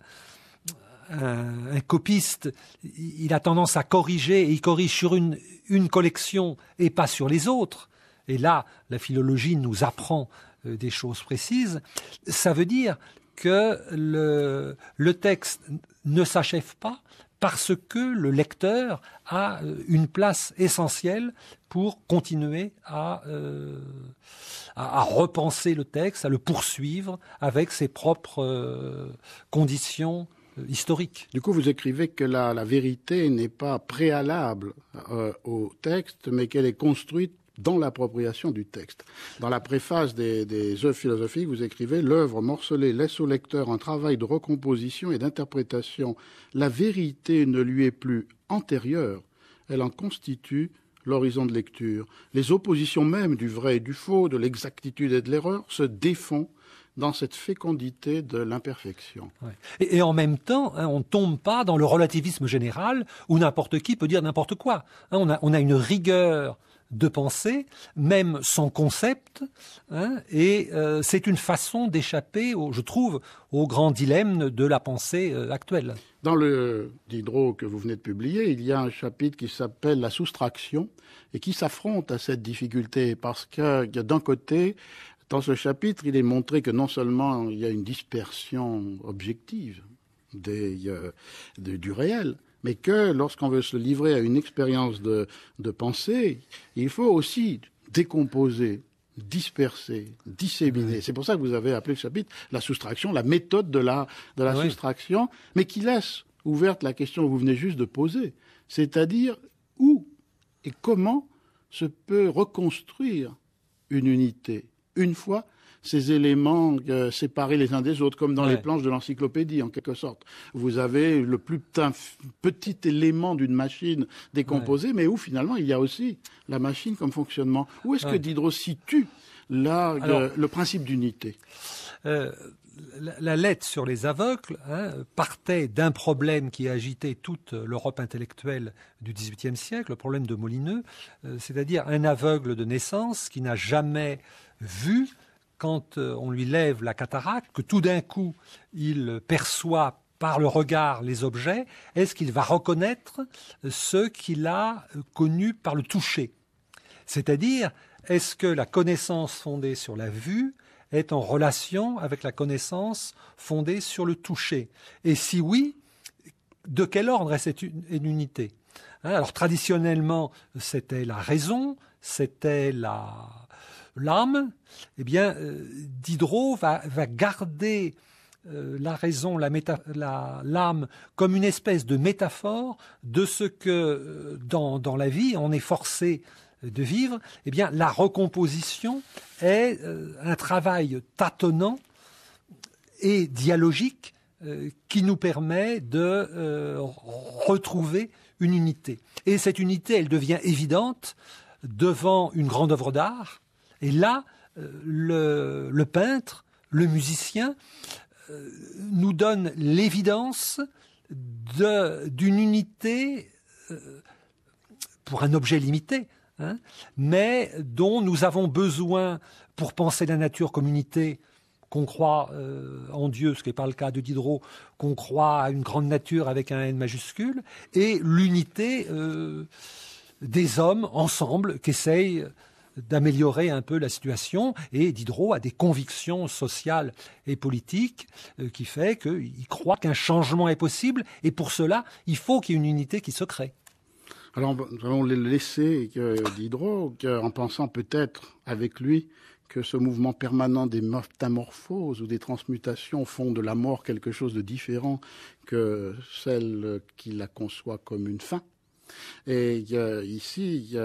copiste, il a tendance à corriger, et il corrige sur une collection et pas sur les autres. Et là, la philologie nous apprend des choses précises. Ça veut dire que le texte ne s'achève pas parce que le lecteur a une place essentielle pour continuer à repenser le texte, à le poursuivre avec ses propres conditions historique. Du coup, vous écrivez que la vérité n'est pas préalable au texte, mais qu'elle est construite dans l'appropriation du texte. Dans la préface des œuvres philosophiques, vous écrivez « L'œuvre morcelée laisse au lecteur un travail de recomposition et d'interprétation. La vérité ne lui est plus antérieure, elle en constitue l'horizon de lecture. Les oppositions même du vrai et du faux, de l'exactitude et de l'erreur se défont dans cette fécondité de l'imperfection. » Ouais. Et en même temps, on ne tombe pas dans le relativisme général où n'importe qui peut dire n'importe quoi. On a une rigueur de pensée, même sans concept, et c'est une façon d'échapper, je trouve, au grand dilemme de la pensée actuelle. Dans le Diderot que vous venez de publier, il y a un chapitre qui s'appelle « La soustraction » et qui s'affronte à cette difficulté parce que d'un côté, dans ce chapitre, il est montré que non seulement il y a une dispersion objective du réel, mais que lorsqu'on veut se livrer à une expérience de pensée, il faut aussi décomposer, disperser, disséminer. Oui. C'est pour ça que vous avez appelé le chapitre la soustraction, la méthode de la soustraction, mais qui laisse ouverte la question que vous venez juste de poser, c'est-à-dire où et comment se peut reconstruire une unité une fois ces éléments séparés les uns des autres, comme dans les planches de l'encyclopédie, en quelque sorte. Vous avez le plus petit élément d'une machine décomposée, mais où finalement il y a aussi la machine comme fonctionnement. Où est-ce que Diderot situe là le principe d'unité ? La lettre sur les aveugles partait d'un problème qui agitait toute l'Europe intellectuelle du XVIIIe siècle, le problème de Molineux, c'est-à-dire un aveugle de naissance qui n'a jamais vu, quand on lui lève la cataracte, que tout d'un coup il perçoit par le regard les objets, est-ce qu'il va reconnaître ceux qu'il a connus par le toucher ? C'est-à-dire, est-ce que la connaissance fondée sur la vue est en relation avec la connaissance fondée sur le toucher ? Et si oui, de quel ordre est cette unité ? Alors traditionnellement, c'était la raison, c'était l'âme. Eh bien, Diderot va garder la raison, l'âme, comme une espèce de métaphore de ce que dans la vie on est forcé de vivre. Eh bien, la recomposition est un travail tâtonnant et dialogique qui nous permet de retrouver une unité. Et cette unité, elle devient évidente devant une grande œuvre d'art. Et là, le peintre, le musicien, nous donne l'évidence d'une unité pour un objet limité, hein, mais dont nous avons besoin pour penser la nature comme unité, qu'on croit en Dieu, ce qui n'est pas le cas de Diderot, qu'on croit à une grande nature avec un N majuscule, et l'unité des hommes ensemble qui essayent d'améliorer un peu la situation. Et Diderot a des convictions sociales et politiques qui fait qu'il croit qu'un changement est possible, et pour cela, il faut qu'il y ait une unité qui se crée. Alors, nous allons le laisser Diderot, en pensant peut-être avec lui que ce mouvement permanent des métamorphoses ou des transmutations font de la mort quelque chose de différent que celle qui la conçoit comme une fin. Et ici,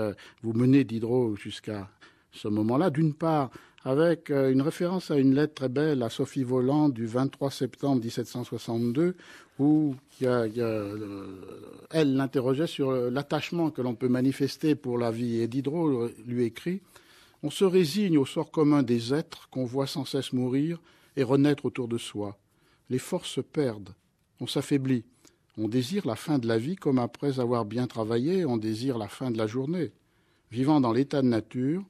vous menez Diderot jusqu'à ce moment-là, d'une part, avec une référence à une lettre très belle à Sophie Voland du 23 septembre 1762, où elle l'interrogeait sur l'attachement que l'on peut manifester pour la vie. Et Diderot lui écrit « On se résigne au sort commun des êtres qu'on voit sans cesse mourir et renaître autour de soi. Les forces se perdent, on s'affaiblit. On désire la fin de la vie comme après avoir bien travaillé, on désire la fin de la journée. Vivant dans l'état de nature,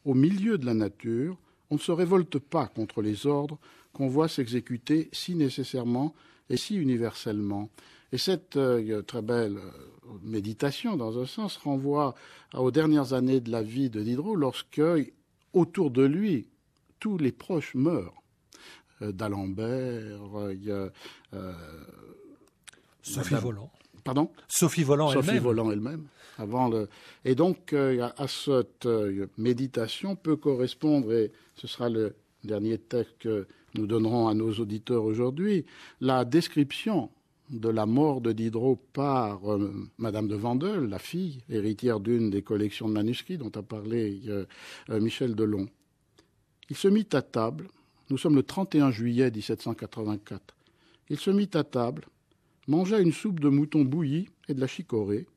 au milieu de la nature, on ne se révolte pas contre les ordres qu'on voit s'exécuter si nécessairement et si universellement. » Et cette très belle méditation, dans un sens, renvoie aux dernières années de la vie de Diderot, lorsque, autour de lui, tous les proches meurent. D'Alembert, Sophie Voland. Pardon ? Sophie Voland elle-même. Sophie Voland elle-même. Et donc, à cette méditation peut correspondre, et ce sera le dernier texte que nous donnerons à nos auditeurs aujourd'hui, la description de la mort de Diderot par Madame de Vandel, la fille, héritière d'une des collections de manuscrits dont a parlé Michel Delon. Il se mit à table, nous sommes le 31 juillet 1784, il se mit à table, mangea une soupe de mouton bouilli et de la chicorée.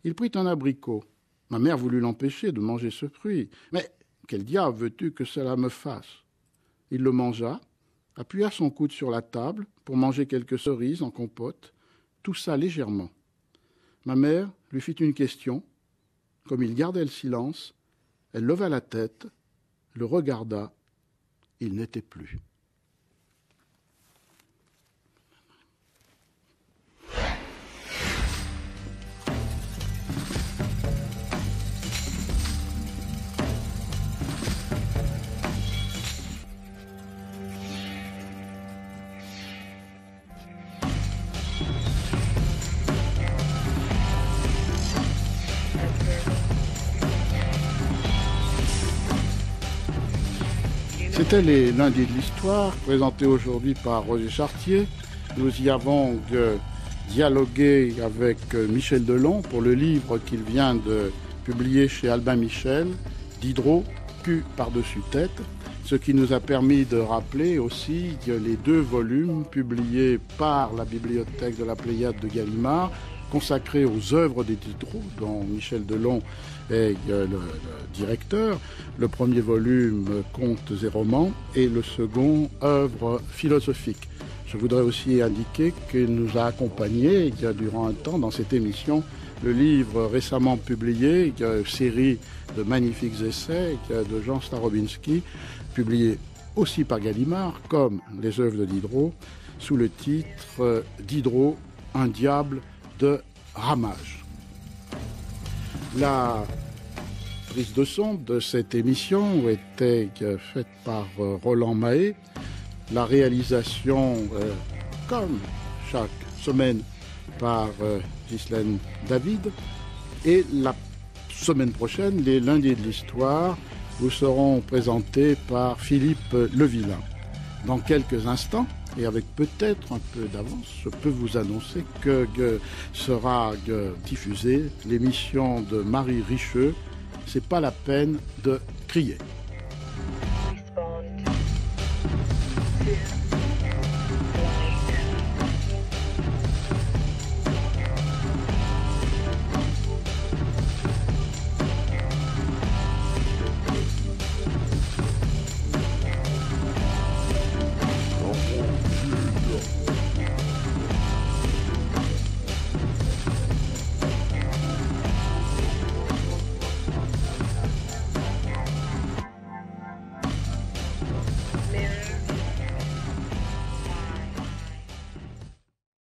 Il prit un abricot. Ma mère voulut l'empêcher de manger ce fruit. Mais quel diable veux-tu que cela me fasse ? Il le mangea, appuya son coude sur la table pour manger quelques cerises en compote, toussa légèrement. Ma mère lui fit une question. Comme il gardait le silence, elle leva la tête, le regarda. Il n'était plus. C'était les lundis de l'histoire, présentés aujourd'hui par Roger Chartier. Nous y avons dialogué avec Michel Delon pour le livre qu'il vient de publier chez Albin Michel, Diderot, cul par-dessus tête, ce qui nous a permis de rappeler aussi les 2 volumes publiés par la bibliothèque de la Pléiade de Gallimard, consacrés aux œuvres de Diderot, dont Michel Delon est le directeur. Le premier volume, Contes et romans, et le second, Œuvres philosophiques. Je voudrais aussi indiquer qu'il nous a accompagnés durant un temps dans cette émission le livre récemment publié, série de magnifiques essais de Jean Starobinski, publié aussi par Gallimard, comme les œuvres de Diderot, sous le titre « Diderot, un diable de ramage ». La prise de son de cette émission était faite par Roland Mahé. La réalisation, comme chaque semaine, par Ghislaine David. Et la semaine prochaine, les lundis de l'histoire, vous seront présentés par Philippe Levillain. Dans quelques instants, et avec peut-être un peu d'avance, je peux vous annoncer que sera diffusée l'émission de Marie Richeux, C'est pas la peine de crier. mais